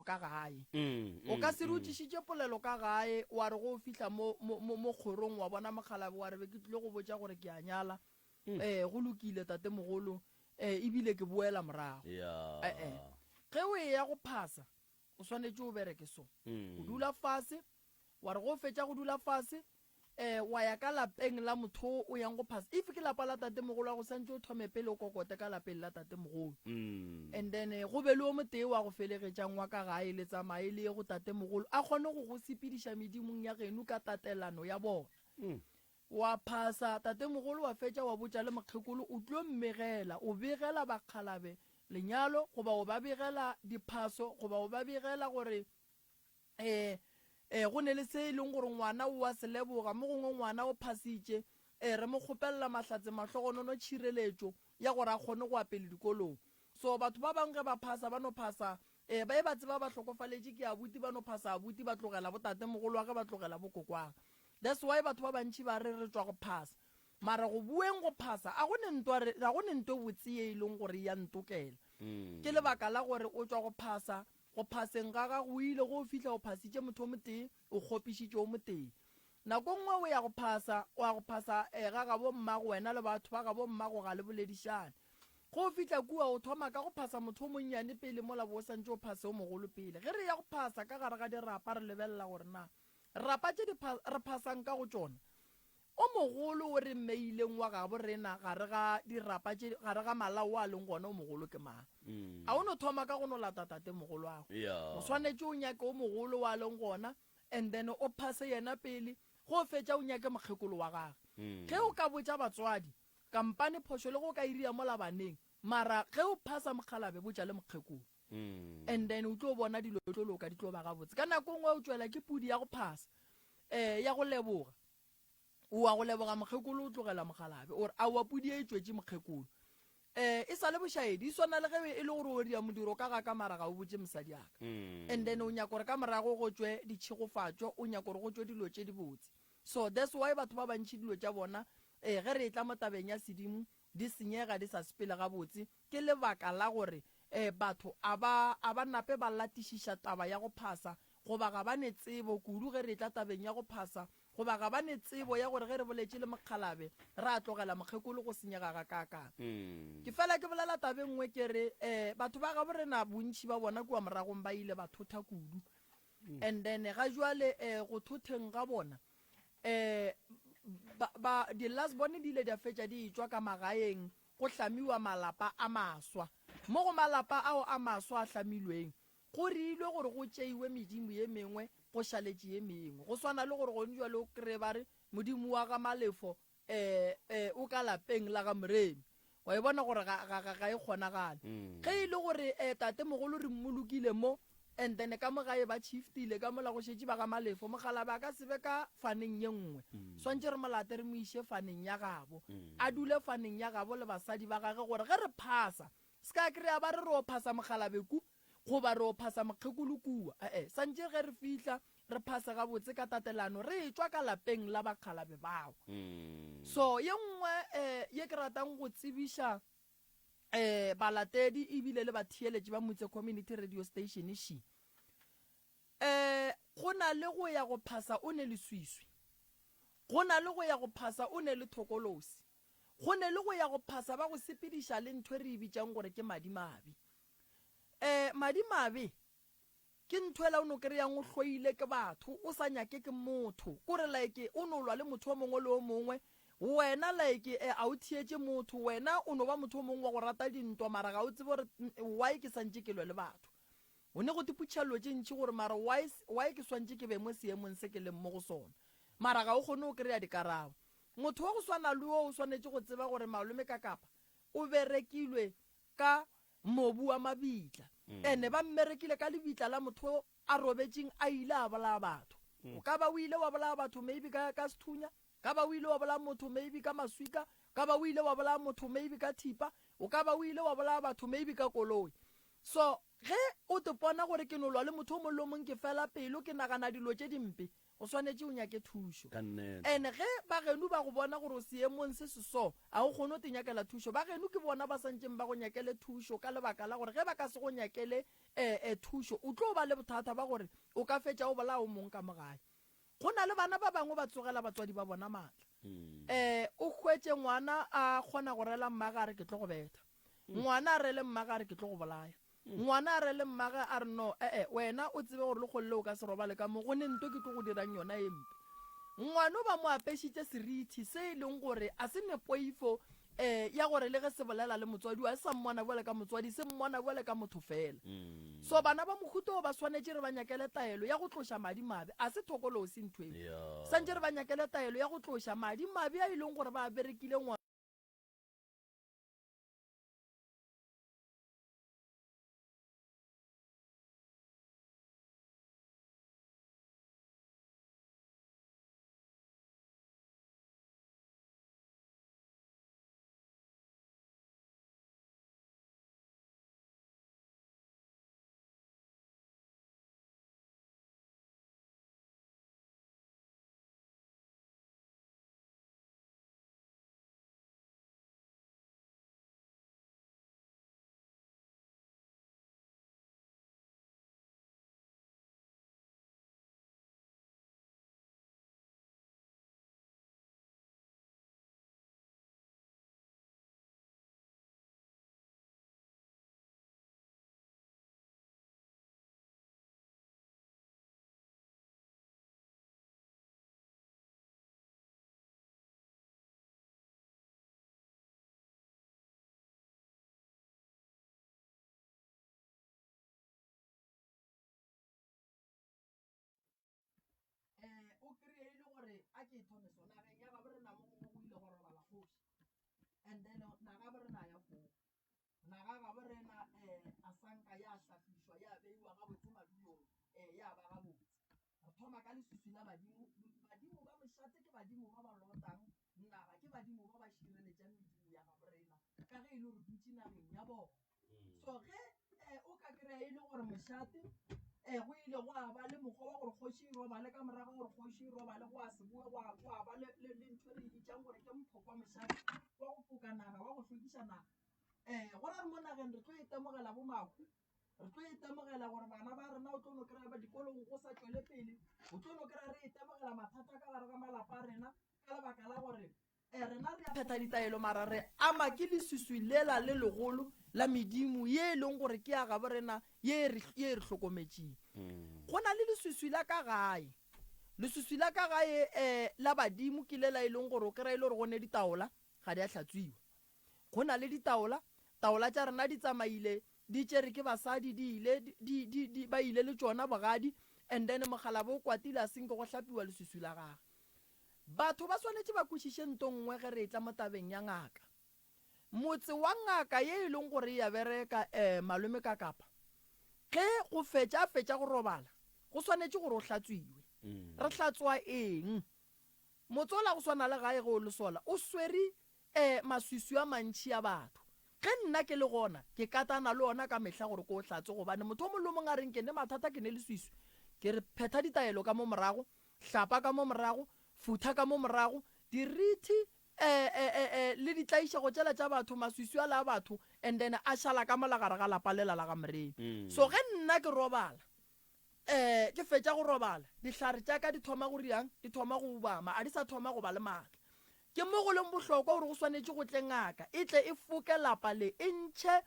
ka gae o ka se rutišitše polelo ka gae wa re go fihla mo kgorong wa bona Mokgalabe wa re be ke tlile go botša gore ke a nyala go lokile tate mogolo ebile ke boela morago ge o ya go phasa o swanetše o bereke so o dula fase wa re go fetša go dula fase wa ya ka lapeng la motho o yang go phasa if ke lapa la tate mogolo wa go santse o thome pele o kokote ka lapeng la tate mogolo and then go be le o motee wa go felegetšang wa ka gae le tsamaye le ye go tate mogolo a kgone go go sepediša medimong ya geno ka tatelano ya bona wa phasa tate mogolo wa fetša wa botša le mokgekolo o tlo mmegela o begela Bakgalabe lenyalo goba o ba begela diphaso goba o ba begela gore go ne le se e leng gore ngwana o wa se leboga mo gongwe ngwana o phasitše re mo kgopelela mahlatse mahlogonono tšhireletšo ya gore a kgone go apele dikolong so batho ba bangwe ba phasa ba no phasa ba e ba tseba ba hlokofaletše ke abuti ba no phasa abuti ba tlogela botate mogolo wa ge ba tlogela bokokwaga that's why batho ba bantši ba re tswa go phasa mara go bueng go phasa a go ne nto botse e leng gore ya ntokela ke lebaka la gore o tswa go phasa go phaseng ga ga go ile go fihla go phasitše motho o motee o kgopišitše o motee nako nngwe o ya go phasa ga ga bo mmago wena le batho ba ga bo mmago ga le boledišane go fihla kua o thoma ka go phasa motho o monnyane pele mo la bo santse o phase o mogolo pele ge re ya go phasa ka gare ga dirapa re lebelela gore na rapa tše re phasang ka go tšona o mogolo o re mmeileng wa gabo rena gare ga dirapa gare ga malao a leng gona o mogolo ke mang a o no thoma ka go no lata tate mogolo wago o swanetše o nyake o mogolo wa leng gona and then o phase yena pele go fetša o nyake mokgekolo wa gage ge o ka botša batswadi kampane phošo le go ka iria mo labaneng mara ge o phasa Mokgalabe botša le mokgekolo and then o tlo bona dilo tlo loka di tlo ba gabotse ka nako nngwe o tšwela ke pudi ya go phasa ya go leboga o wa go leboga mokgekolo o tlogela Mokgalabe ore a wa pudi e tšwetše mokgekolo e sa le bošaedi e swana le ge e le gore o dia modiro ka ga ka mara ga o botše mosadi aka and then o nyaka gore ka morago go tšwe ditšhegofatšo o nyaka gore go tšwe dilo tše di botse so that's why batho ba bantšhi dilo tša bona ge re e tla mo tabeng ya sedimo di senyega di sa sepele gabotse ke lebaka la gore batho a ba nape ba latišiša taba ya go phasa goba ga ba ne tsebo kudu ge re tla tabeng ya go phasa goba ga ba ne tsebo ya gore ge re boletše le Mokgalabe re a tlogela mokgekolo go senyega ga kakang ke fela ke bolela tabeng nngwe ke re batho ba gabo rena bontšhi ba bona kua moragong ba ile ba thotha kudu and then ga jwale go thotheng ga bona di-last bone di ile di a fetša di etswa ka magaeng go hlamiwa malapa a maswa mo go malapa ao a maswa a hlamilweng go riilwe gore go tšeiwe medimo ye mengwe go šaletše ye mengwe go swana le gore gone jwa le o kry ba re modimo wa ga Malefo o ka lapeng la ga Moremi wa e bona gore ga e kgonagale ge e le gore tate mogolo re mmolokile mo and then ka mo gae ba chiftile ka mola go šetše ba ga Malefo Mokgalabe a ka sebe ka faneng ye nngwe swantše re molate re mo iše faneng ya gabo a dule faneng ya gabo le basadi ba gage gore ge re phasa se ka kry-a ba re o phasa Mokgalabe ku goba re o phasa mokgekolo kua santše ge re fihla re phasa gabotse ka tatelano re etswa ka lapeng la Bakgalabe bao so ye nngwe ye ke ratang go tsebiša balatedi ebile le batheeletši ba Motse Community Radio Station she go na le go ya go phasa o ne le swiswi go na le go ya go phasa o ne le thokolosi go ne le go ya go phasa ba go sepediša le ntho re e bitšang gore ke madimabe madimabe ke ntho ela o no kry-yang o hloile ke batho o sa nyake ke motho kore like o no lwa le motho o mongwe le o mongwe wena like a o thietše motho wena o no ba motho o mongwe wa go rata dintwa mara ga o tsebe gore why ke santše ke lwe le batho o ne go tiputšhallo tše ntši gore mara why ke swantše ke be mo seemong se ke leng mo go sona mara ga o kgone o kry-a dikarabo motho wa go swana le o swanetše go tseba gore malome ka kapa o berekilwe ka mobu wa mabitla ene ba mmerekile ka lebitla la motho a robetšeng a ile a bolaya batho o ka ba o ile wa bolaya batho maybe ka sethunya ka ba o ile wa bolaya motho maybe ka maswika ka ba o ile wa bolaya motho maybe ka thipa o ka ba o ile wa bolaya batho maybe ka koloi so ge o te pona gore ke nolwa le motho o mollo mong ke fela pelo ke nagana dilo tše dimpe o swanetse o nyake thušo ene ge bageno ba go bona gore o seemong se seso a o kgone o te nyakela thušo bageno ke bona ba santseng ba go nyakele thušo ka lebaka la gore ge ba ka se go nyakele thušo o tlo ba le bothata ba gore o ka fetša o bola o mong ka mogae go na le bana ba bangwe ba tsogela batswadi ba bona maatla o hwetse ngwana a kgona go rela mmagare ke tlo go betha ngwana a rele mmagare ke tlo go bolaya ngwana a rele mmaga a re no wena o tsebe gore le kgolle o ka se robale ka mo go ne nto ke tlo go dirang yona empe ngwana o ba mo apešitše serithi se e leng gore a se nepoifo ya gore le ge se bolela le motswadi a sa mmona bole ka motswadi se mmona bole ka motho fela so bana ba mohuto o ba swanetse re ba nyakele taelo ya go tloša madi mabe a se thokolo o se nthweng santse re ba nyakele taelo ya go tloša madi mabe a e leng gore ba berekile ngwana o kry-e le gore a ke thome so nageng ya gabo re na mo gongwe go ile go robala kgoši and then naga bo re na ya foo naga gabo rena a sanka ya hlapišwa ya beiwa gabotse madulong ya ba gabotse re thoma ka leswiswi la badimo ba mošate ke badimo ba ba lotang naga ke badimo ba ba šireletšang medimo ya gabo rena ka ge e le gore dutse nageng ya bona so ge o ka kry-a e le gore mošate go ile go a ba le mokgwa wa gore kgoši e robale ka morago gore kgoši e robale go a se boe go a ba le ntho re editšang gore ke mphokwa mošate wa go foka naga wa go hlwekiša naga go ra re mo nageng re tlo itemogela bo mahu re tlo itemogela gore bana ba rena o tlo no kry-a ba dikolong go sa tšwele pele o tlo no kry-a re itemogela mathata ka gare ga malapa a rena ka lebaka la gore rena re a phetha ditaelo mara re ama ke leswiswi lela le legolo la medimo ye e leng gore ke ya gabo rena ye re hlokometšeng go na le leswiswi la ka gae leswiswi la ka gae la badimo ke lela e leng gore o kry-a e le gore go ne ditaola ga di a hlatswiwa go na le ditaola tša rena di tsamaile di tšere ke basadi ba ile le tšona bogadi and then mogala bo o kwatile a senke go hlapiwa leswiswi la gage batho ba swanetse ba kwešiše nto nngwe ge re e tla mo tabeng ya ngaka motse wa ngaka ye e leng gore ya bereka malome ka kapa ge go fetša go robala go swanetse gore o hlatswiwe re hlatswa eng motse ola go swana le gae ge o le sola o swere maswiswi a mantšhi a batho ge nna ke le gona ke katana le ona ka mehla gore ke o hlatse gobane motho o mollo mong a reng ke ne mathata ke ne leswiswi ke re phetha ditaelo ka mo morago hlapa ka mo morago futha ka mo morago dirithi le ditlaišego tšela tša batho maswiswi a la batho and then a šala ka molagare ga lapa lela la ga morena so ge nna ke robala ke fetša go robala dihlare tša ka di thoma go riang di thoma go ubama a di sa thoma go ba le maatla ke mo go leng bohlokwa gore go swanetse go tle ngaka e tle e foke lapa le e ntšhe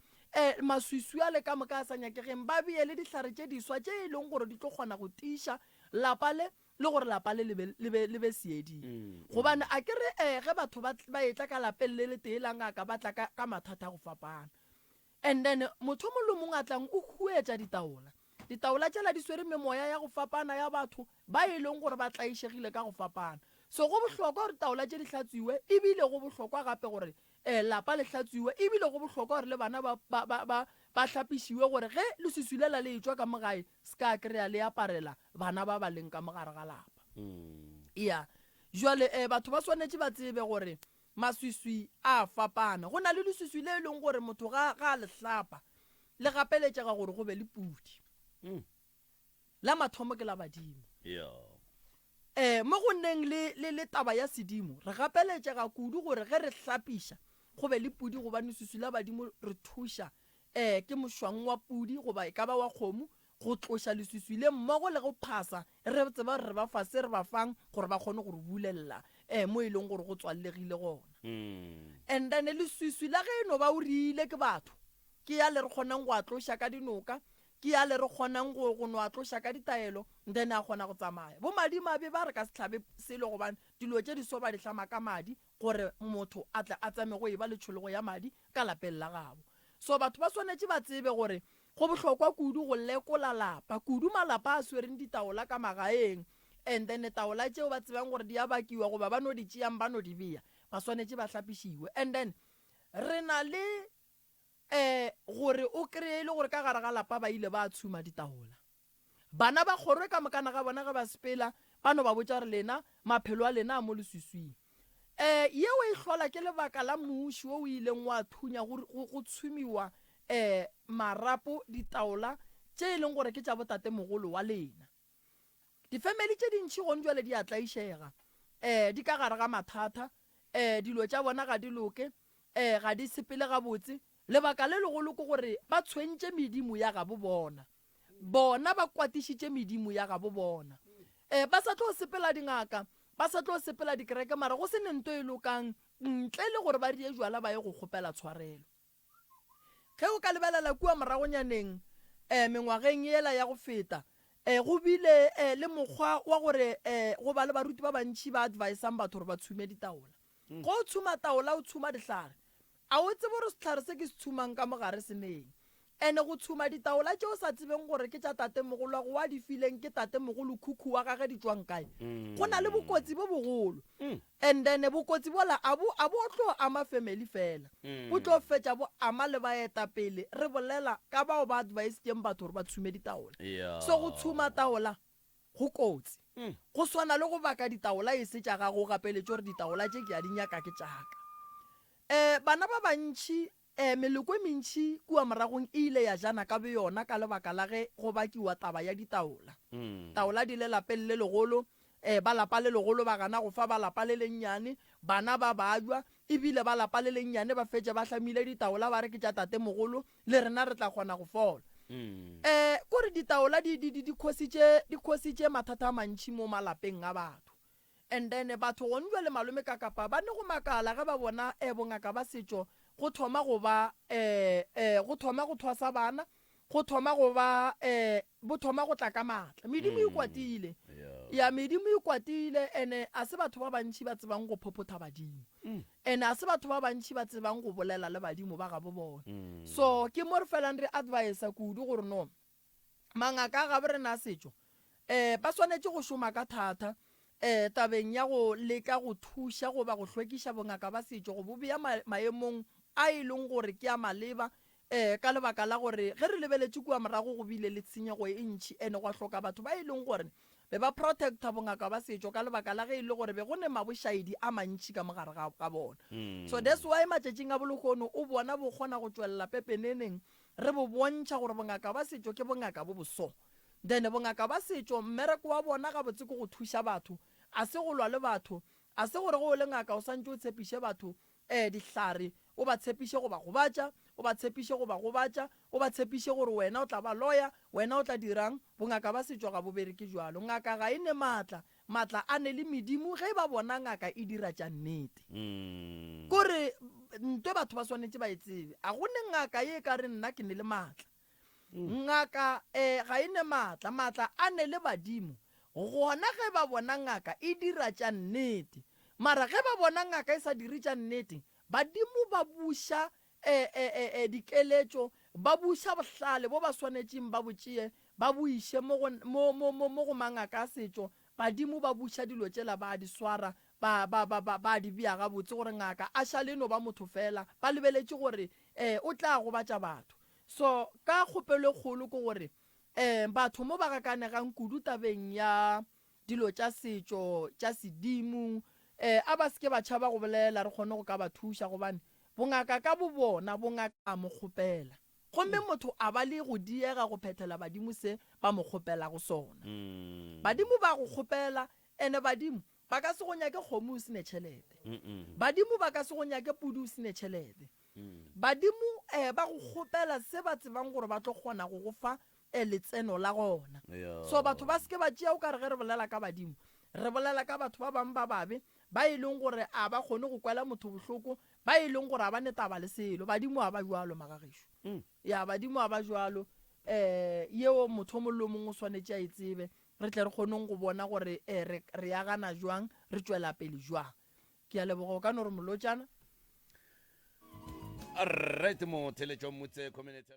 maswiswi a le ka moka a sa nyakegeng ba beele dihlare tše diswa tše e leng gore di tlo kgona go tiša lapa le gore lapa le be seeding gobane a ke re ge batho ba etla ka lapeng le le tee la ngaka ba tla ka mathata go fapana and then motho mo le mong a tlang o huetša ditaola tšela di swere memoya ya go fapana ya batho ba e leng gore ba tlaišegile ka go fapana so go bohlokwa gore taola tše di hlatswiwe ebile go bohlokwa gape gore lapa le hlatswiwe ebile go bohlokwa gore le bana ba hlapišiwe gore ge leswiswi lela le etswa ka mogae se ka kry-a le aparela bana ba ba leng ka mogare ga lapa ya jwale batho ba swanetse ba tsebe gore maswiswi a fapana go na le leswiswi le e leng gore motho ga a le hlapa le gapeletšega gore go be le pudi la mathomo ke la badimo mo go nneng le taba ya sedimo re gapeletšega kudu gore ge re hlapiša go be le pudi gobane sesu la badimo re thuša ke mošwang wa pudi goba e ka ba wa kgomo go tloša leswiswi le mmogo le go phasa re tseba re ba fa se re ba fang gore ba kgone gore bulelela mo e leng gore go tswallegile gona and then leswiswi la ge no ba o riile ke batho ke ya le re kgonang go atloša ka dinoka ke ya le re kgonang go no atloša ka ditaelo then a kgona go tsamaya bo madimabe ba re ka se tlhabe selo gobane dilo tše di so ba di hlama ka madi gore motho a tle a tsame go e ba le tšholego ya madi ka lapeng la gabo so batho ba swanetše ba tsebe gore go bohlokwa kudu go lekola lapa kudu malapa a swereng ditaola ka magaeng and then taola tšeo ba tsebang gore di a bakiwa goba ba no di tšeang ba no di bea ba swanetše ba hlapišiwe and then re na le gore o kry-e le gore ka gare ga lapa ba ile ba tshuma ditaola bana ba kgorwe ka mokana ga bona ge ba sepela ba no ba botša re lena maphelo a lena a mo leswiswing yeo e hlola ke lebaka la mmuši o ileng wa thunya go tshumiwa marapo ditaola tše e leng gore ke tša botate mogolo wa lena difamily tše dintšhi gone jwale di a tlaišega di ka gare ga mathata dilo tša bona ga di loke ga di sepele gabotse lebaka le legolo ke gore ba tshwentše medimo ya gabo bona ba kwatišitše medimo ya gabo bona ba sa tlo sepela dingaka ba sa tlo sepela dikereke mara go se nento e lokang ntle le gore ba rie jwala ba ye go kgopela tshwarelo ge o ka lebelela kua moragonyaneng mengwageng ela ya go feta go bile le mokgwa wa gore go ba le baruti ba bantši ba advisang batho gore ba tshume ditaola go o tshuma taola o tshuma dihlare a o tsebe gore sehlare se ke se tshumang ka mogare seneng ene go tshuma ditaola tšeo sa tsebeng gore ke tša tate mogolo wa go wa di fileng ke tate mogolo khukhu wa gage di tswang kae go na le bokotsi bo bogolo and then bokotsi bola a bo tlo ama family fela bo tlo fetša bo ama le baetapele re bolela ka bao ba advisetseng batho gore ba tshume ditaola so go tshuma taola go kotsi go swana le go baka ditaola e se tša gago gapeletše gore ditaola tše ke a di nyaka ke tšaka bana ba bantši meloko e mentši kua moragong e ile ya jana ka be yona ka lebaka la ge go bakiwa taba ya ditaola taola di le lapeng le legolo ba lapa le legolo ba gana go fa ba lapa le lennyane bana ba bajwa ebile ba lapa le lennyane ba fetše ba hlamile ditaola ba re ke tša tate mogolo le rena re tla kgona go fola kore ditaola di khositše mathata a mantši mo malapeng a batho and then batho gone jwa le malome ka kapa ba ne go makala ge ba bona bongaka ba setšo go thoma go thwasa bana go thoma go tla ka maatla medimo e kwatile medimo e kwatile ene a se batho ba bantši ba tsebang go phopotha badimo ene a se batho ba bantši ba tsebang go bolela le badimo ba gabo bona so ke mo re felang re advisa kudu gore no mangaka a gabe re na setšo ba swanetše go šoma ka thata tabeng ya go leka go thuša goba go hlwekiša bongaka ba setšo go bobea maemong a e leng gore ke a maleba ka lebaka la gore ge re lebeletše kua morago go bile le tshenyego e ntšhi ene go hloka batho ba e leng gore be ba protecta bongaka ba setšo ka lebaka la ge e le gore be go ne mabošaedi a mantši ka mogare ga bona so that's why matšatšing a bolokgono o bona bo kgona go tšwelela pepeneneng re bo bontšha gore bongaka ba setšo ke bongaka bo boso then bongaka ba setšo mmereko wa bona gabotse ke go thuša batho a se go lwa le batho a se gore go o le ngaka o santse o tshepiše batho dihlare o ba tshepiše go ba gobatša o ba tshepiše go ba gobatša o ba tshepiše gore wena o tla ba lawyer wena o tla dirang bongaka ba setšo ga bo bereke jwalo ngaka ga e ne maatla a ne le medimo ge ba bona ngaka e dira tša nnete kore ntwe batho ba swanetše ba e tsebe a go ne ngaka ye ka re nna ke ne le maatla ngaka ga e ne maatla a ne le badimo gona ge ba bona ngaka e dira tša nnete mara ge ba bona ngaka e sa dire tša nnete badimo ba buša dikeletšo ba buša bohlale bo ba swanetšeng ba botšee ba boiše mo go mangaka a setšo badimo ba buša dilo tšela ba di swara ba di bea gabotse gore ngaka a šale no ba motho fela ba lebeletše gore o tla gobatša batho so ka kgopelo kgolo ke gore batho mo ba gakanegang kudu tabeng ya dilo tša setšo tša sedimo a ba seke ba tšhaba go bolela re kgone go ka ba thuša gobane bongaka ka bo bona bongaka mo kgopela gomme motho a ba le go diega go phethela badimo se ba mo kgopela go sona. Badimo ba go kgopela ene badimo ba ka se go nyake kgomo o sene tšhelete, badimo ba ka se go nyake pudi o sene tšhelete, badimo ba go kgopela se ba tsebang gore ba tlo kgona go go fa letseno la gona. So batho ba seke ba tšea o ka re ge re bolela ka badimo re bolela ka batho ba bangwe ba babe ba e leng gore a ba kgone go kwela motho bohloko, ba e leng gore a ba netaba le selo. Badimo a ba jwalo magagesho, ya badimo a ba jwalo. Yeo motho o mollo mongwe o swanetše a e tsebe re tle re kgoneng go bona gore re ya gana jwang, re tšwela pele jwang. Ke a leboga o ka no re molotšana. Right mo teletšong motse community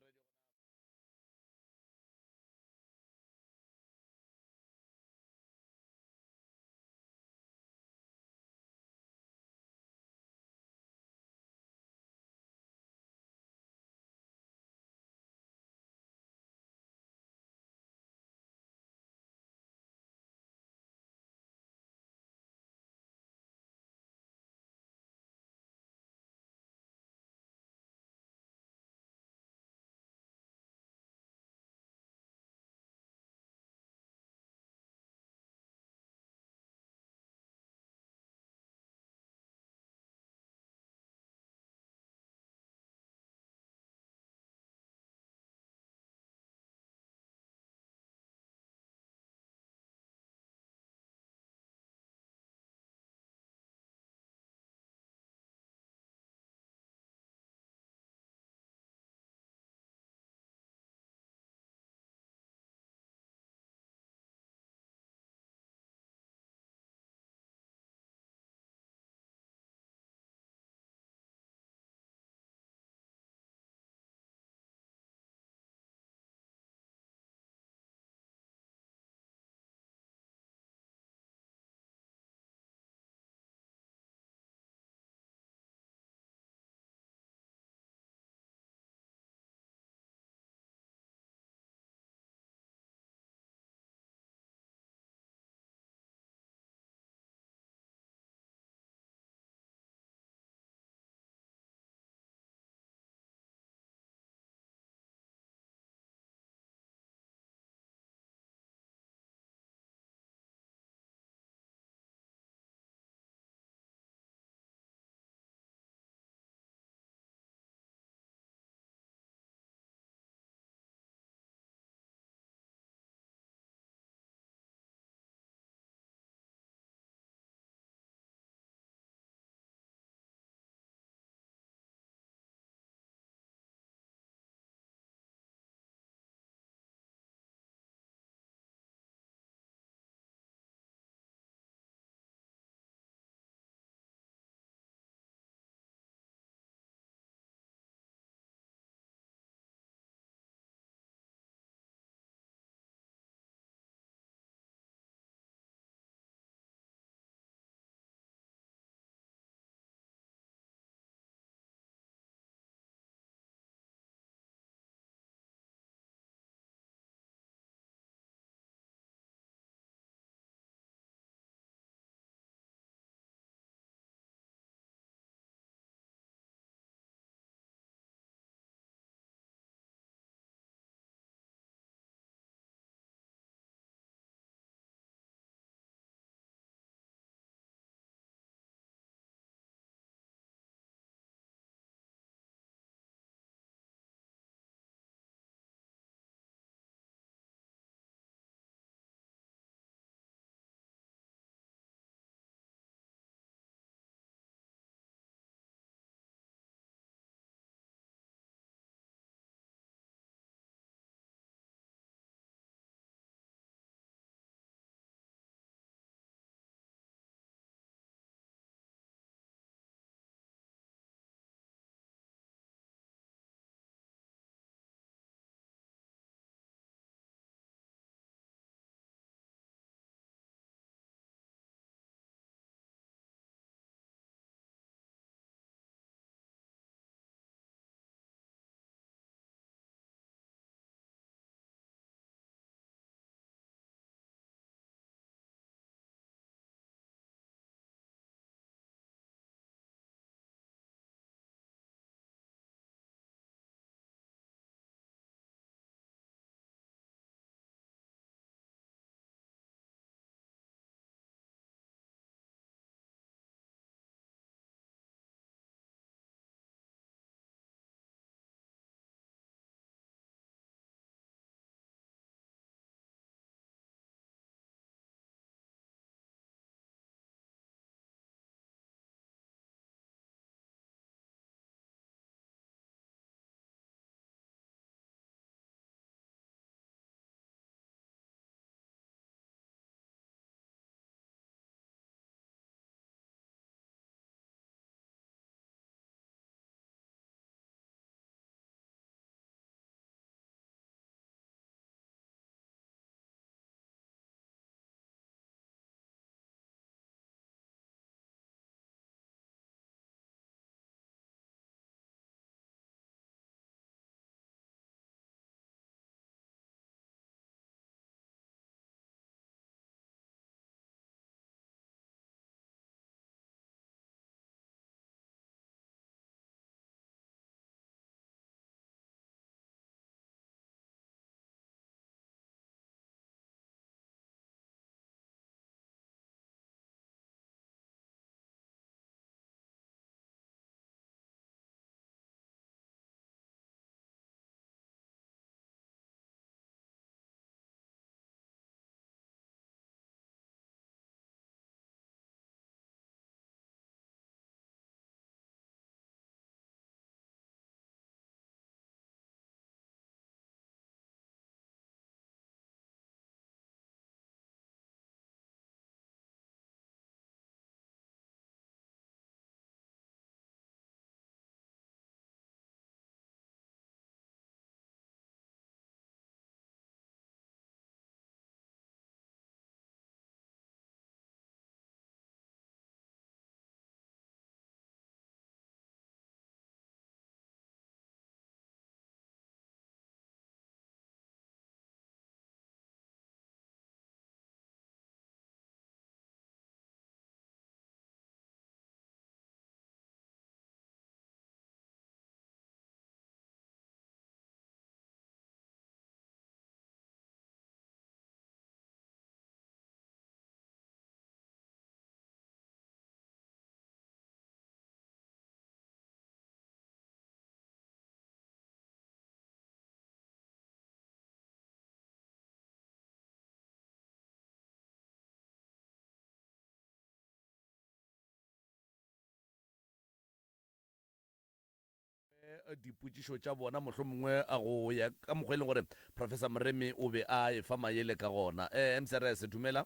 dipotšišo tša bona mohlho mongwe a go ya ka mokgwa e leng gore professor Moremi o be a e fa maele ka gona mcrs dumela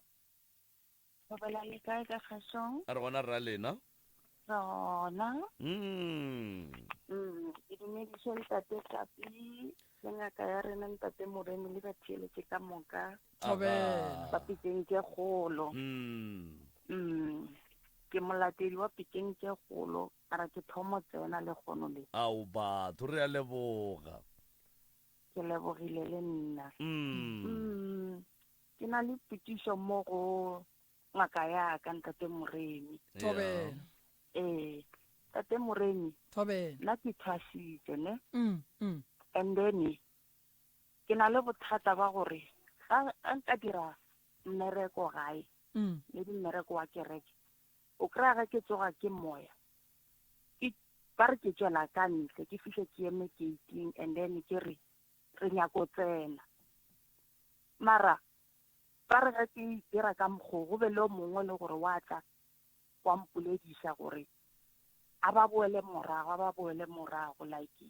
Bala le kae ka kgasong? a re gona rra lena Rona. mm. Ke dumediše ntate Kapi, le ngaka ya rena ntate Moremi le batheeletše ka moka Thobela. ba Pikeng tše kgolo. Ke molatedi wa Pikeng tše kgolo, ara ke thomo tsena le kgono le. ao batho re a leboga Ke lebogile le nna. Ke na le petišo mo go ngaka ya ka ntate Moremi. Thobela. Tate Moremi, Thobela. nna ke thwasitše ne? Mm. And then ke na le bothata ba gore ga nka dira mmereko gae le mmereko wa kereke o kry-a ga ke tsoga ke moya ba re ke tswela ka ntle ke fihle ke eme gating and then ke re nyako tsena mara ba re ga ke dira ka mokgwa go be le o mongwe le gore wa tla wa mpoledisa gore a ba boele morago like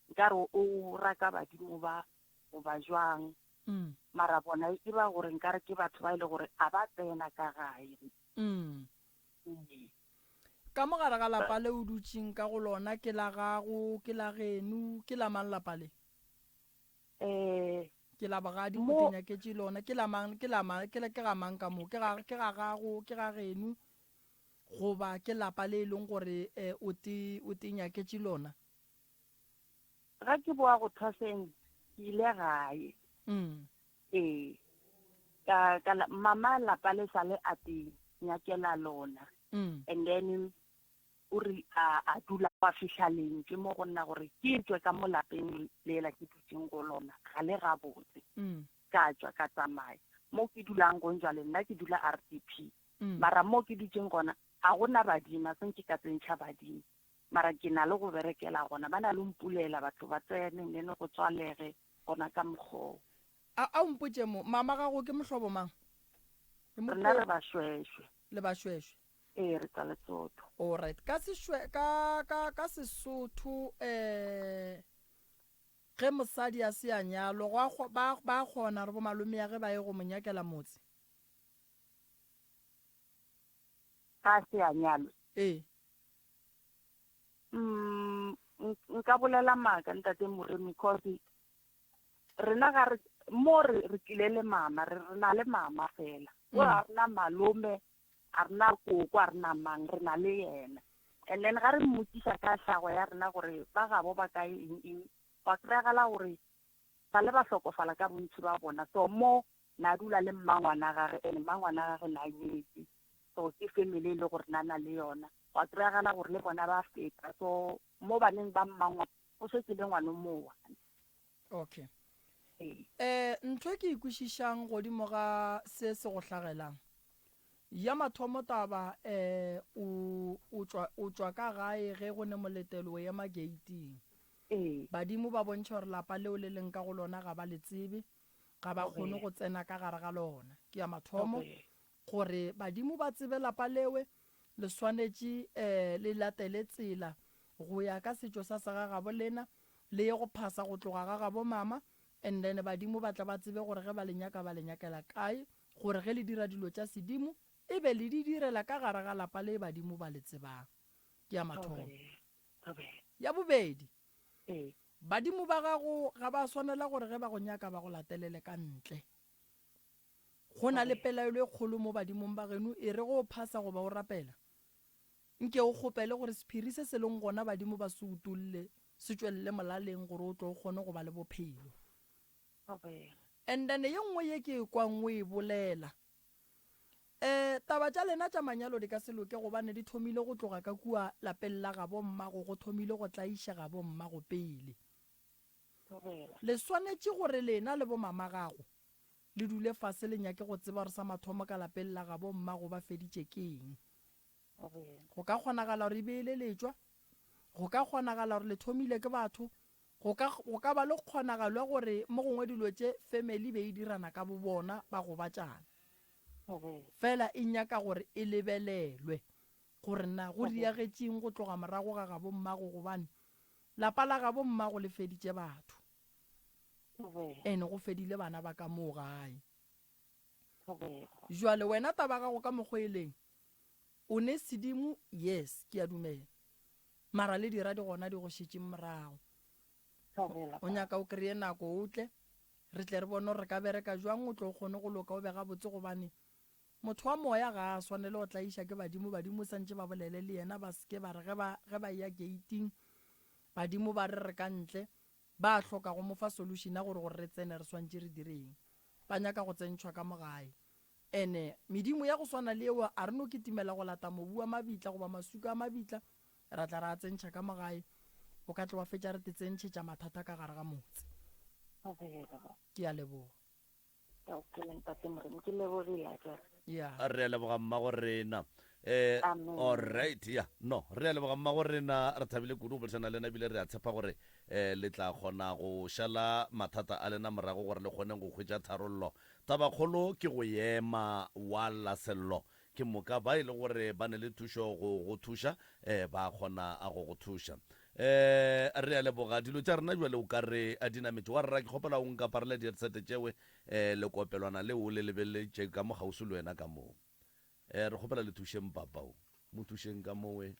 nkare o raka badimo ba go ba jwang mara bona e ba gore nkare ke batho ba ile gore a ba tsena ka gae ka mogare ga lapa le o dutšeng ka go lona ke la gago ke la genu ke la mang lapa le ke la bagadi go tenyaketse lona ke ga mang ka mo ke ga gago ke ga genu goba ke lapa le e leng gore o tenyaketse lona ga ke boa go thwaseng ke ile gae mama lapa le sa le a te nyakela lona and then o re a dula wa fihla lentswe mo go nna gore ke tswe ka mo lapeng lela ke dutseng go lona ga le ga botse ka tswa ka tsamaya mo ke dulang go njwa le nna ke dula RDP mara mo ke dutseng gona ga gona badima sentse ka tsentšha badima mara ke na le go berekela gona ba na le mpulela batho ba tsene nne go tswalege gona ka mokgoo a mpotse mo mama gago ke mohlobo mang rena re bašwešwe le bašwešwe re tsa Lesotho alright ka Sesotho ge mosadi a se a nyalo ba kgona re bo malome ya ge ba ye go mo nyakela motse ga se a nyalo nka bolela maaka ntate Moremi because rena ga re mo re tlile le mama re na le mama fela o a rena malome a rena koko a rena mang re na le yena and then ga re mmotisa ka tlhago ya rena gore ba gabo ba ka eng ba kry-agala gore ba le ba hlokofala ka bontši ba bona so mo na dula le mmangwana gage and mmangwana gage na nyetse so ke family le gore na le yona wa kry-agala gore le bona ba feta so mo baneng ba mmangwa o setse le ngwana mowa okay ntho ke ikwešišang godimo ga se go hlagelang ya mathomo taba o tswa ka gae ge go ne moletelo ya mageiting badimo ba bontšha gore lapa leo le leng ka go lona ga ba le tsebe ga ba kgone go tsena ka gare ga lona ke ya mathomo gore badimo ba tsebe lapa lewe le swanetše le latele tsela go ya ka setšo sa segagabo lena le ye go phasa go tloga ga gabo mama and then badimo ba tla ba tsebe gore ge ba le nyakela kae gore ge le dira dilo tša sedimo e be le di direla ka gare ga lapa le badimo ba le tsebang ke ya mathomo ya bobedi badimo ba gago ga ba swanela gore ge ba go nyaka ba go latelele ka ntle go na le pelaelo e kgolo mo badimong ba geno e re go phasa go ba o rapela nke o kgopele gore sephiri se se leng gona badimo ba se utolle se tswelele molaleng gore o tlo o kgone go ba le bophelo and then ye nngwe ye ke kwang o e bolela taba tša lena tša manyalo di ka se loke gobane di thomile go tloga ka kua lapeng la gabo mmago go thomile go tlaiša gabo mmago pele le swanetše gore lena le bo mama gago le dule fase le nyake go tseba gore sa mathomo ka lapeng la gabo mmago ba feditše keng go ka kgonagala gore e beele letswa go ka kgonagala gore le thomile ke batho go ka ba le kgonagalo gore mo gongwe dilo tše family be e dirana ka bo bona ba go batšana fela e nyaka gore e lebelelwe gore na go diagetseng go tloga morago ga gabo mmago gobane lapa la ga bomma go le feditše batho Kobego. ene go fedile bana ba ka moo gae Kobego. jwale wena taba gago ka mokgweleng o ne sedimo yes ke a dumela mara le dira di gona di go šetše morago Kobego. o nyaka o kry-e nako o tle re tle re bone gore re ka bereka jwang o tlo o kgone go loka o bega botse gobane motho wa moya ga a swanele go tlaiša ke badimo santse ba bolele le yena ba seke ba re ge ba ya gating badimo ba re ka ntle ba hloka go mofa solution ya gore re tsene re swantse re direng ba nyaka go tsentšhwa ka mogae ene medimo ya go swana le eo a re no ketimela go lata mobu wa mabitla goba masuka a mabitla ra tla ra tsentšha ka mogae o ka tle wa fetša re te tsentšhetša mathata ka gare ga motse Kobego. ke a leboga Okay, ntate Moremi, ke lebogile akere. ya re a leboga mmago rena Amen. alright ya no re a leboga mmago rena re thabile kudu go boletšana lena ebile re a tshepa gore le tla kgona go šala mathata a lena morago gore le kgone go hwetša tharollo tabakgolo ke go ema wa lasello ke moka ba e le gore ba ne le thušo go thuša ba kgona a go thuša re a leboga dilo tša rena jwale o ka re a dinametše wa rra ke kgopela o nka parele dietsete tšewe le kopelwana leo le lebeletše ka mo gausi le wena ka moo re kgopela le thušeng papao mo thušeng ka mowe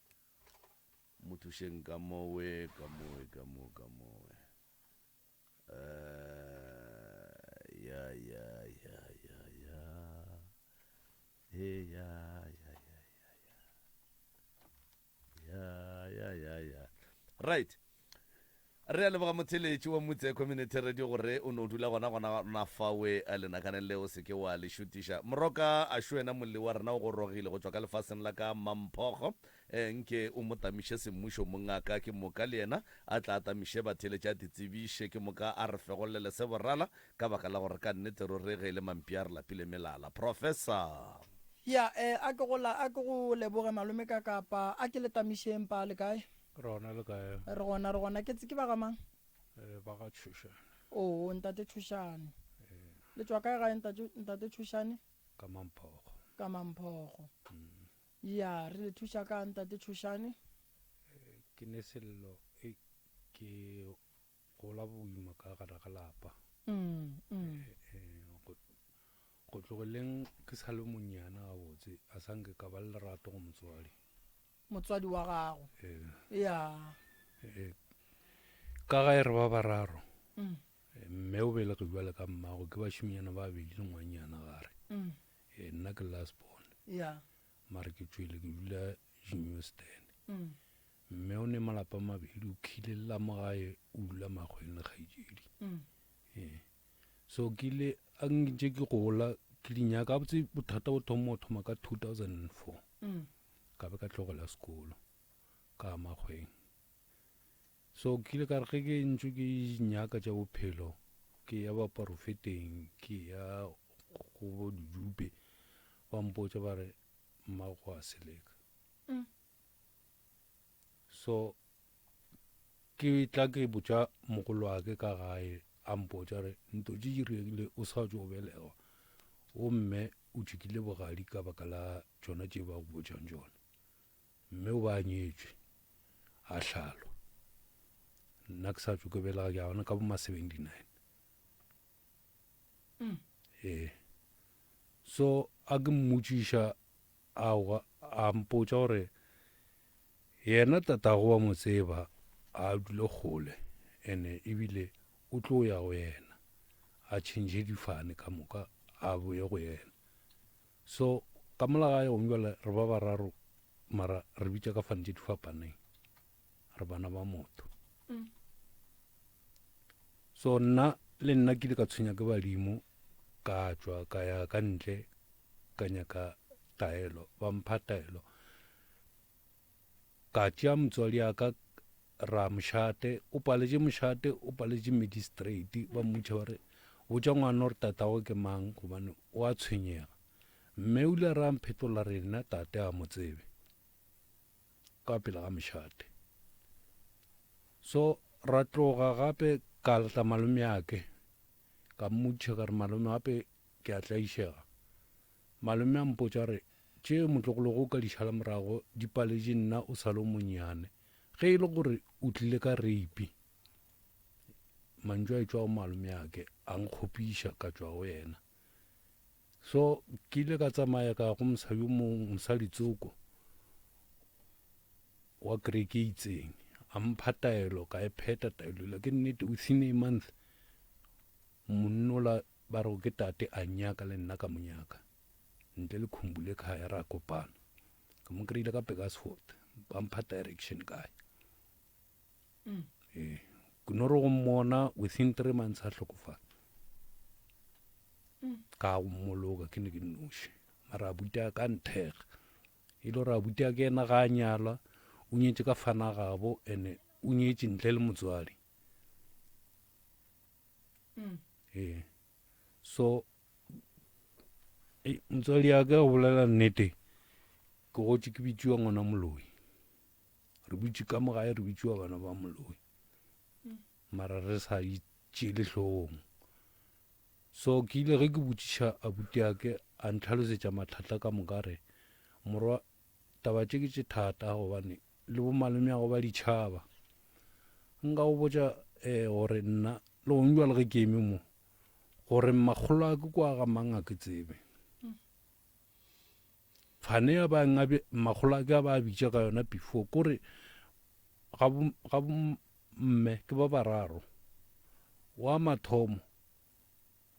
right re a leboga motheletši wa motse community radio gore o ne o dula gona fawe a lenakaneng leo se ke wa le šutiša moroka a šwena molli wa rena o go rogile go tšwa ka lefaseng la ka mamphogo nke o mo tamiše semmušo mongaka ke moka le yena a tla tamiše batheletša ditsebiše ke moka a re fegolele se borala ka baka la gore ka nnete rorege le mampi a re lapile melala professor ya a ke go leboge malome ka kapa a ke le tamišeng pa le kae rona le kae re gona ke ba gamang ba ga thuša o ntate thušane le tswa kae gae ntate thušane ka mamphogo ka mamphogo ya re le thuša ka ntate thušane ke ne sello ke gola boima ka gare ga lapa go tlogoleng ke sa le monnyana ga botse a sanke ka ba le lerato go motswadi wa gago ya ka gae re ba bararo mme o belege jwale ka mmago ke bašiminyana ba bedi le ngwanyana gare nna ke last born ya mare ke tswile ke dula Newston mme o ne malapa mabedi o khile la mogae o dula makgweng le kgaetšedi so ke ile a nkentše ke gola ke dinyaka botse bothata bo thoma ka 2004 ka be ka tlogela sekolo ka makgweng so ke ile ka re ge ke ntse ke nyaka tša bophelo ke ya ba porofeteng ke ya go bo dijupe ba mpotša ba re mmago a seleka so ke tla ke botša mogolo wa ke ka gae a mpotša re ntho tše di regile o sa tšo belegwa o mme o tšhikile bogadi ka baka la tšona tše ba go botšang tšona mme o ba nyetšwe a hlalwa nna ke sa tšo ke belega ke gona ka boma 79 so a ke mmotšiša a mpotša gore yena tatago wa mo tseba a dule kgole ene ebile o tlo ya go yena a change difane ka moka a boye go yena so ka molagae gomjala re ba bararo mara re bitša ka fane tše di fapaneng re bana ba motho so nna le nna ke ile ka tshwenya ke badimo ka tšwa ka ya ka ntle ka nyaka taelo ba mpha taelo ka tšea motswadi aka ra mošate o paletše magistrate ba mmotša bare botša ngwana gore tatago ke mang gobane o a tshwenyega mme o ile ra mphetola re nna tate a mo tsebe ka pele ga mošate so ra tloga gape ka latla malome ake ka mmotša ka re malome gape ke a tlaišega malome a mpotša re tše motlogologo o ka di šala morago di paletše nna o sa le monnyane ge e le gore o tlile ka reipi mantšu a etswa go malome ake a nkgopiša ka tswa go yena so ke ile ka tsamaya ka go mosadi o mongwe mosaditsoko wa kereke itseng a mpha taelo ka e pheta taelo la ke nnete within a month monnola ba re ke tate a nyaka le nna ka monyaka ntle le khumbule khaya ra kopana ka mo kreile ka Pegasfort ba mpha direction kae ke no re go mmona within 3 months a hlokofala ka go mmoloka ke ne ke nnoši mara abuti ka nthega e le gore abuti a ke ena ga a nyala o nyetse ka fana gabo ene o nyetse ntle le motswadi so motswadi ya ka go bolela nnete ke gotse ke bitsiwa ngwana moloi re butse ka mogae re bitsiwa bana ba moloi mara re sa itšele hlogong so ke ile ge ke botšiša abuti ake a ntlhalosetša mathata ka mokare morwa taba tše ke tše thata gobane le bo malome ya go ba ditšhaba nka go botša gore nna le gong jwa le ge ke eme mo gore makgolo a ke kwa ga mang a ke tsebe fane ya ba ngabe makgolo a ke a ba bitša ka yona before kore ga bo mme ke ba bararo wa mathomo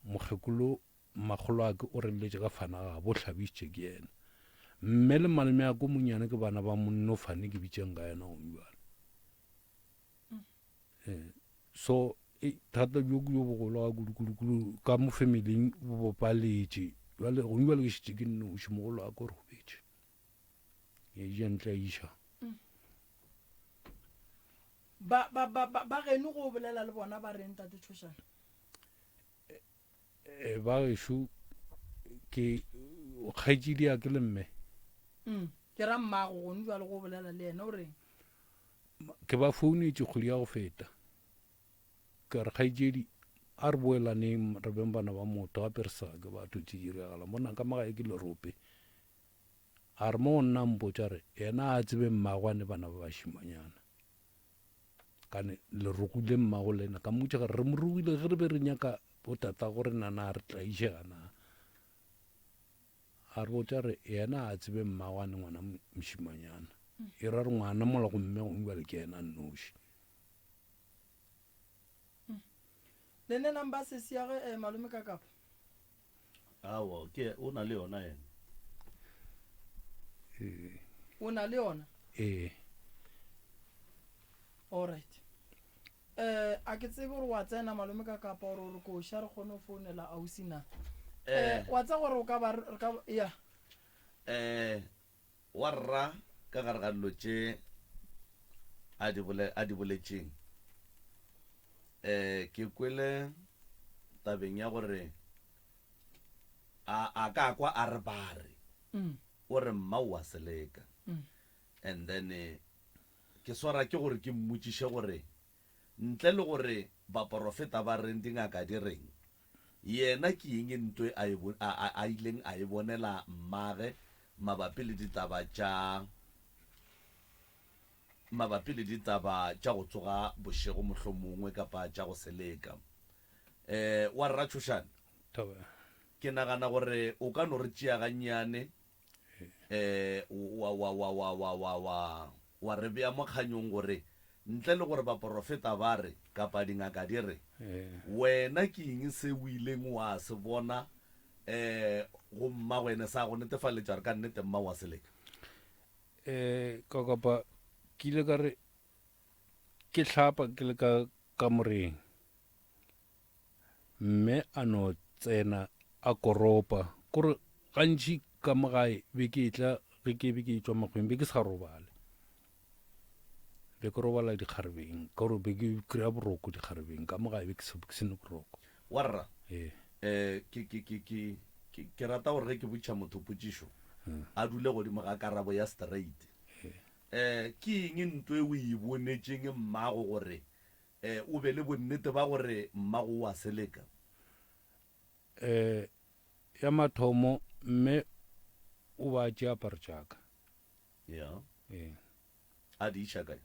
mokgekolo makgolo a ke o reletse ka fana ga bo hlabišitše ke yena mme le malome ya ko monyane ke bana ba monno fane ke bitšeng ka yena gomjalo so thata jo bogolo ga kudu ka mo familing bo bopaletše jale gomjalo ke šitše ke nnoši mogolo a ko re gobetše e jentla iša ba geno go bolela le bona ba reng tate Tshošane ba gešo ke kgaetšedi ya ke le mme ke ra mmago gone jwa le go bolela le ena o reng ke ba founetše kgwedi ya go feta ke re kgaetšedi a re boelaneng re beng bana ba motho gape re sa ke batho tše diragala mona ka magae ke lerope a re mo go nna mpotša re yena a tsebe mmagwane bana ba bašimanyana kane le rogile mmago le ena ka mmotša gore re mo rogile ge re be re nyaka botata gore nana a re tlaišegana a re botša re yena a tsebe mmagwane ngwana mošimanyana e ra re ngwana mola go mme go mbale ke yena nnoši le ne namba sesi ya ge malome ka kapa awa ke o na le yona ena o na le yona alright a ke tsebe gore wa tsena malome ka kapa gore o re ko sha re kgone go founela ausi na wa tsa gore o ka ba ya wa rra ka gare ga dilo tše a di boletšeng ke kwele tabeng ya gore a ka kwa a re bare o re mma wa seleka and then ke swara ke gore ke mmotšiše gore ntle le gore baporofeta ba reng dingaka di reng yena ke eng ntwe a ileng a e bonela mmage mabapi le ditaba tša go tsoga bošego mohlomongwe kapa tša go seleka wa rra Tshošane ke nagana gore o ka no re tšea gannyane wa re bea mo kganyong gore ntle le gore baporofeta ba re kapa dingaka di re wena ke eng se o ileng wa se bona go mmagwene sa go netefaletša re ka nnete mma wa seleka ka kapa ke ile ka re ke hlapa ke le ka moreng mme a no tsena a koropa kore gantši ka mogae be ke tla ge ke be ke tšwa makgweng be ke sa robale be ke robala dikgarebeng ka gore be ke kry-a boroko dikgarebeng ka mogae be ke se ne boroko warra ke rata gore ge ke botša motho potšišo a dule godimo ga karabo ya straight ke eng ntwe o e bonetšeng mmago gore o be le bonnete ba gore mmago wa seleka ya mathomo mme o ba tšea apare tšaka ya a di iša kae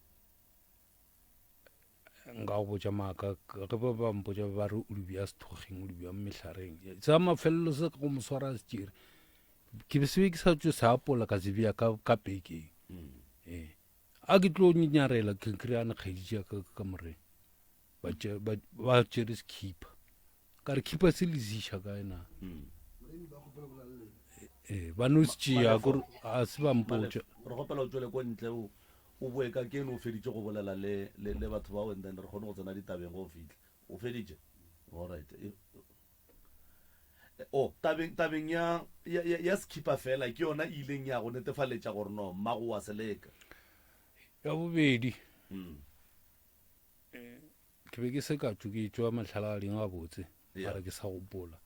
nka go botša maaka ge ba bampotša ba re o lebia sethogeng o lebia mmehlareng sa mafelelo se go mo swara se tšere ke be sebe ke sa tšo se apola ka se bea ka pekeng a ke tlo nyarela ke kry-ane kgaeditša ka moreng ba tšere sekhipa ka re khipa se le ziša ka ena ba no se tšea kore a se bampotša re gopela o tswele ko ntle o boe ka ke ene o feditše go bolela le batho bao and then re kgone go tsena ditabeng go o fitlha o feditše alright tabeng ya skipper fela ke yona e ileng ya go netefaletša gore no mmago wa seleka ya bobedi ke be ke se ka tšo ke tšwa matlhalagaleng a botse mara ke sa gopola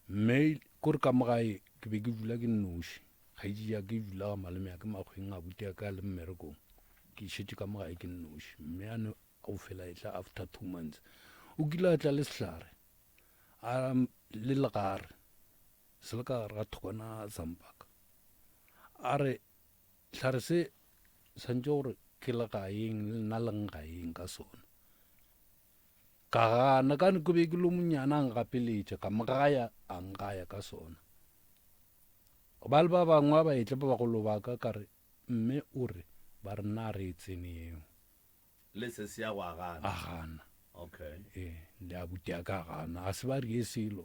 mme kore ka mogae ke be ke dula ke nnoši kgaedi ya ke dula ga malome ya ke makgweng a buti ya ka le mmerekong ke šetse ka mogae ke nnoši mme ane o fela e tla after 2 months o kile a tla le sehlare le legare se le ka gare ga thokwana sampaka a re hlare se santse gore ke le gaeng le nna leng gaeng ka sona ka gana ka ne ke be ke lo monyana a ngapeletša ka mogaya a ngaya ka sona ba le ba bangwe ba etle ba bagolo ba ka re mme o re ba re nna re tseneo le se se ya go a gana okay le a buti ya ka gana a se ba rie selo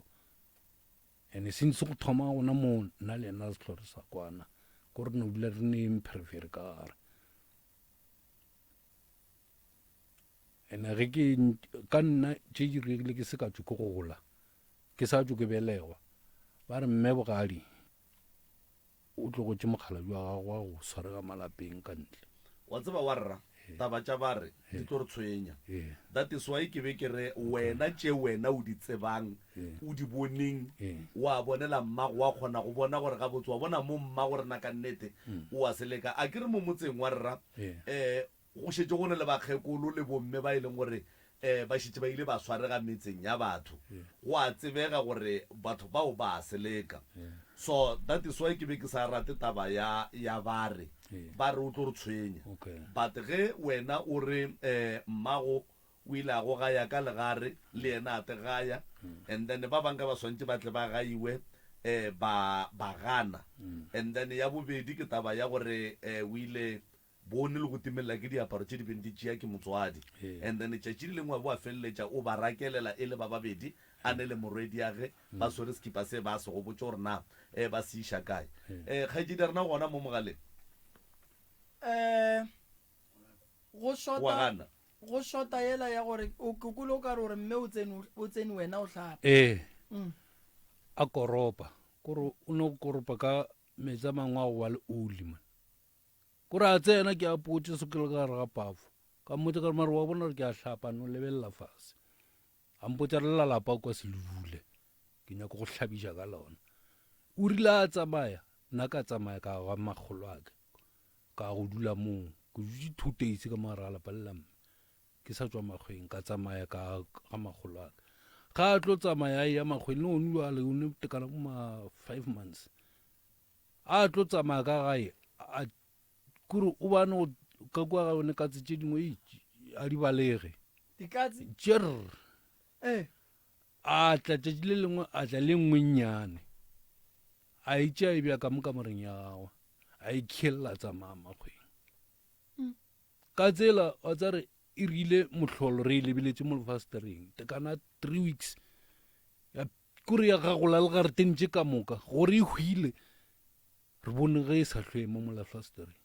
ene sentse go thoma gona mo nna le ena setlhore sa kwana kore no dula re ne mpherefere ka gare ene ge ke ka nna tše di regile ke se ka tšo ke gola ke sa tšo ke belegwa ba re mme bogadi o tlo go tše mokgaladi wa gago wa go swarega malapeng ka ntle wa tseba wa rra taba tša ba re di tlo re tshwenya that is why ke be ke re wena tše wena o di tsebang o di boneng wa bonela mmago wa kgona go bona gore ga botse wa bona mo mmago re na ka nnete o a seleka a ke re mo motseng wa rra go šetse go ne le bakgekolo le bomme ba e leng gore ba šetse ba ile ba swarega metseng ya batho go a tsebega gore batho bao ba seleka so that is why ke be ke sa rate taba ya bare ba re o tlo re tshwenya but ge wena o re mmago o ile a go gaya ka legare le ena a te gaya and then ba bangwe ba swantse ba tle ba gaiwe ba gana and then ya bobedi ke taba ya gore o ile bone le go timelela ke diaparo tše di beng di tšea ke motswadi and then tšatši di lengwe bo a feleletša o ba rakelela e le ba babedi a ne le morwedi yage ba swere sekipa se ba se go botse gore na ba se iša kae kgaedi di rena gona mo mogaleng go shota yela ya gore o kukule o ka re gore mme o tsene wena o tlhapa a koropa kore o ne go koropa ka metsi a mangwe a go ba le oli man kore a tsena ke a potse se ke le ka gare ga pafo ka mmotse ka re mare wa bona gore ke a tlhapa no lebelela fase a mpotsa re lalapa kwa se le dule ke nyako go hlabiša ka lona o rile a tsamaya nna ka tsamaya ka ga magolo ake ka go dula moo ke dutse 2 days ka mogare ga lapa le lamme ke sa tswa makgweng ka tsamaya ka ga magolo ake ga a tlo tsamaya ya makgweng le one jale o ne tekana ko ma 5 months a tlo tsamaya ka gae kore o bane ka kwa ga one katse tše dingwe a di balege jer a tla tšatši le lengwe a tla le nngwenyane a itše a e bja ka mo kamoreng ya gagwe a ikhelela tsamaya makgweng ka tsela a tsa re e rile mohlolo re e lebeletse mo lefastereng tekana 3 weeks kore ya gagola le gare tentše ka moka gore e hwile re bone ge e sa hlwe mo lefastereng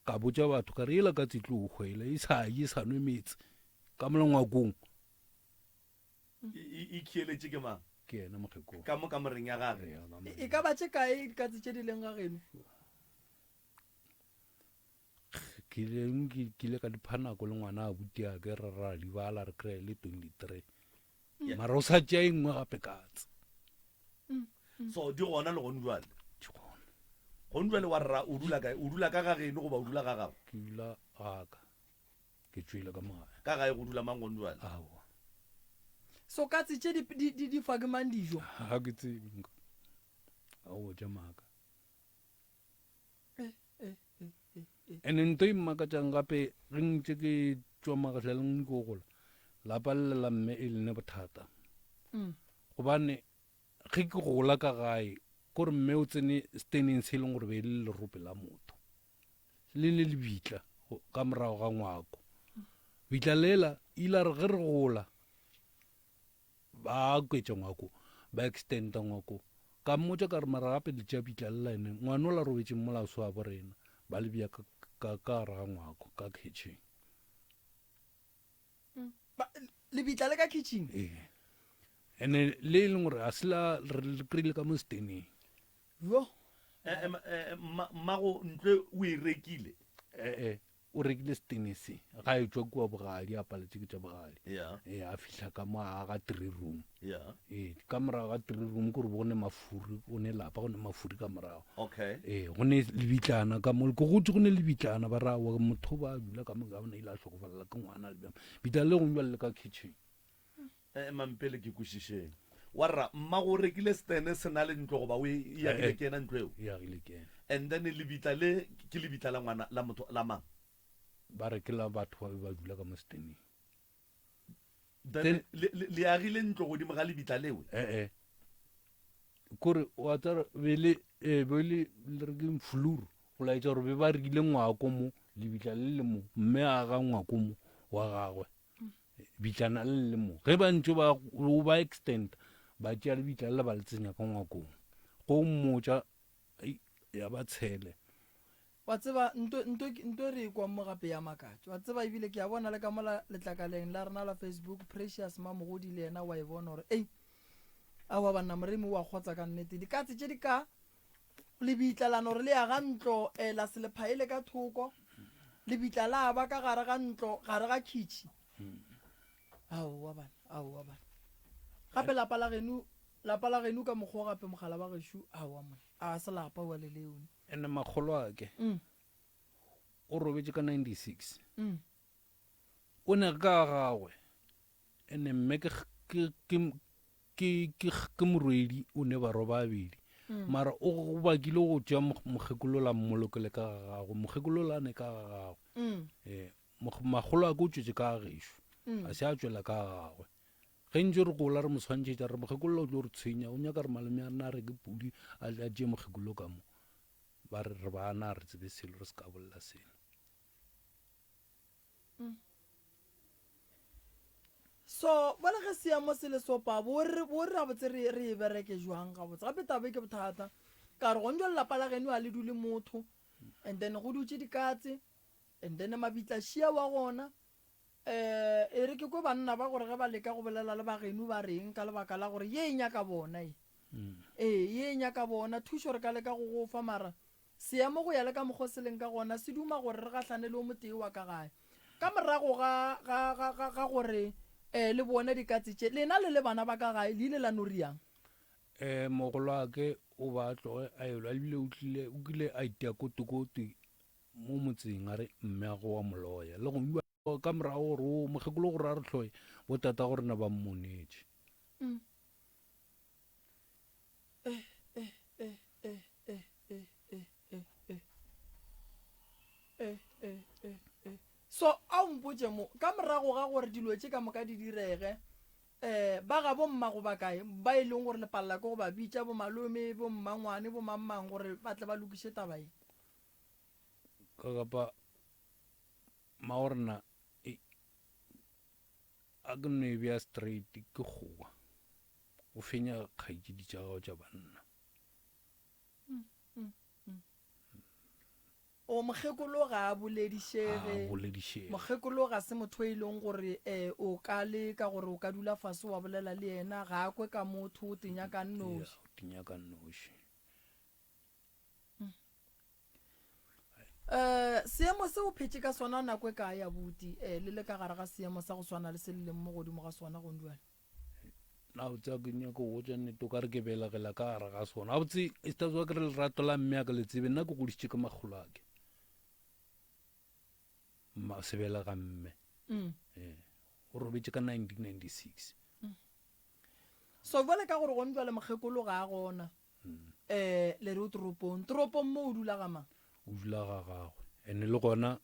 ka botša batho ka re ela ka tsetlo o hwele e sa ye sa nwe metsi ka molengwakong e kieletše ke mang ke ena mokgekong ka mo kamoreng ya gage e ka ba tše kae dikatse tše di leng ga geno ke ile ka diphanako le ngwana a butia ke re ra di bala re kry le 23 mara o sa tšea engwe gape katse so di gona le gone jale gone jale wa rra o dula ka gageno goba o dula ga gago ke dula gaka ke tswile ka mogae ka gae go dula mang gone jale so katse tše di fa ke mang dijo ga ke tsebe a o ja maaka ene nto e mmakatšang gape ge ntse ke tšwa magatleleng ko gola lapa le la mme e lene bothata gobane ge ke gola ka gae kore mme o tsene steneng se e leng gore be e le lerope la motho le le lebitla ka morago ga ngwako bitla lela ile re ge re gola ba kwetša ngwako ba extenda ngwako ka mmotša ka re mara gape le tša bitla lela ene ngwane o la robetšeng molaoso wa borena ba le bja ka gare ga ngwako ka kitchen lebitla le ka kitchen ene le e leng gore a se la re kry-ile ka mo steneng yo mmago ntlo o e rekile o rekile stene se ga e tswa kua bogadi a paletse ke tša bogadi ya a fitlha ka mo a ga 3 room ya ka morago ga 3 room kore bone mafuri o ne lapa go ne mafuri ka morago okay go ne lebitlana ka mo ko gotse go ne lebitlana ba rawa motho ba dula ka moka bona ile a hlokofalela ke ngwana le bitla le go njwa le ka kitchen mampele ke kwešišeng warra mmago o rekile stene se na le ntlo goba o yagile ke ena ntlo eo yagile ke ena and then lebitla le ke lebitla la ngwana la motho la mang ba rekela batho ba dula ka mo steneng then le agile ntlo godimo ga lebitla leo kore wa tsara bele le re ke fluru go laetša gore be ba rekile ngwako mo lebitla le le mo mme a ga ngwako mo wa gagwe bitlana le le mo ge ba ntse ba extend ba tšea lebitla le ba le tsenya ka ngwakong go mmotša ya ba tshele wa tseba nto re kwa mo gape ya makatso wa tseba ebile ke a bona le ka mola letlakaleng la rena la Facebook Precious Mamogodi le yena wa e bona gore a wa banna moremi wa kgotsa ka nnete dikatse tše di ka lebitlalano re le ya ga ntlo la selephaele ka thoko lebitla la ba ka gare ga ntlo gare ga kitchen aowa bana gape lapa la genu ka mokgwa gape mogala ba gešo aowa mona a se lapa wa le leone ene makgolo ake o robetse ka 96 o ne ka gagwe ene mme ke morwedi o ne ba roba babedi mara o bakile go tšea mokgekolola mmolokele ka gagagwe mokgekolola ne ka gagagwe magolo a ke o tšwetse ka gešo a se a tšwela ka gagwe ge ntse re gola re mo tshwantšhetša re mokgekolo o tlo re tshwenya o nyaka re malome a rena a reke pudi a tšee mokgekolo ka mo ba re re bana re tsebe selo re se ka bolela selo so bona ge seemo se le sopa bo re a botse re e bereke jwang ga botse gape tabe ke bothata ka re go njo lelapa la geno a le dule motho and then go dutse dikatse and then mabitla šia wa gona e re ke ko banna ba gore ge ba leka go bolela le bageno ba reng ka lebaka la gore ye e nyaka bona ye e nyaka bona thušo re ka leka go go fa mara seemo go ya le ka mokgwa se leng ka gona se duma gore re gahlane le o motee wa ka gae ka morago ga gore le bone dikatse tše lena le bana ba ka gae le ile la noriang mogolo ake o ba tloge a elwa ebile o kile a itea kotokoto mo motseng a re mme a go wa moloya le go ka morago gore o mokgekolo gore a re tlhoe botata gore na ba mmonetše so a mpotse mo ka morago ga gore dilo tše ka moka di direge ba ga bommago ba kae ba e leng gore lepalela ke go ba bitša bo malome bo mmangwane bo mammang gore ba tle ba lokiše tabae ka kapa magorena a ke nno e bea straight ke goa o fenya kgaitsedi tša gago tša banna o mokgekolo ga a boledišege mokgekolo ga se motho e leng gore o ka leka gore o ka dula fase wa bolela le yena ga a kwe ka motho o tenya ka nnoši seemo se o phetse ka sona nako e ka ya buti le le ka gare ga seemo sa go swana le se le leng mo godimo ga sona go ndwane na o tsa ke nyako go tša nnete o ka re ke belegela ka gare ga sona a botse e se tatswa ke re lerato la mme a ka letsebe nna ke godisitše ka magolo ake se belega mme o robetse ka 1996 so bole ka gore go ndwa le mokgekolo ga a gona le re o toropong mo o dula ga mang o dula ga gagwe and le gona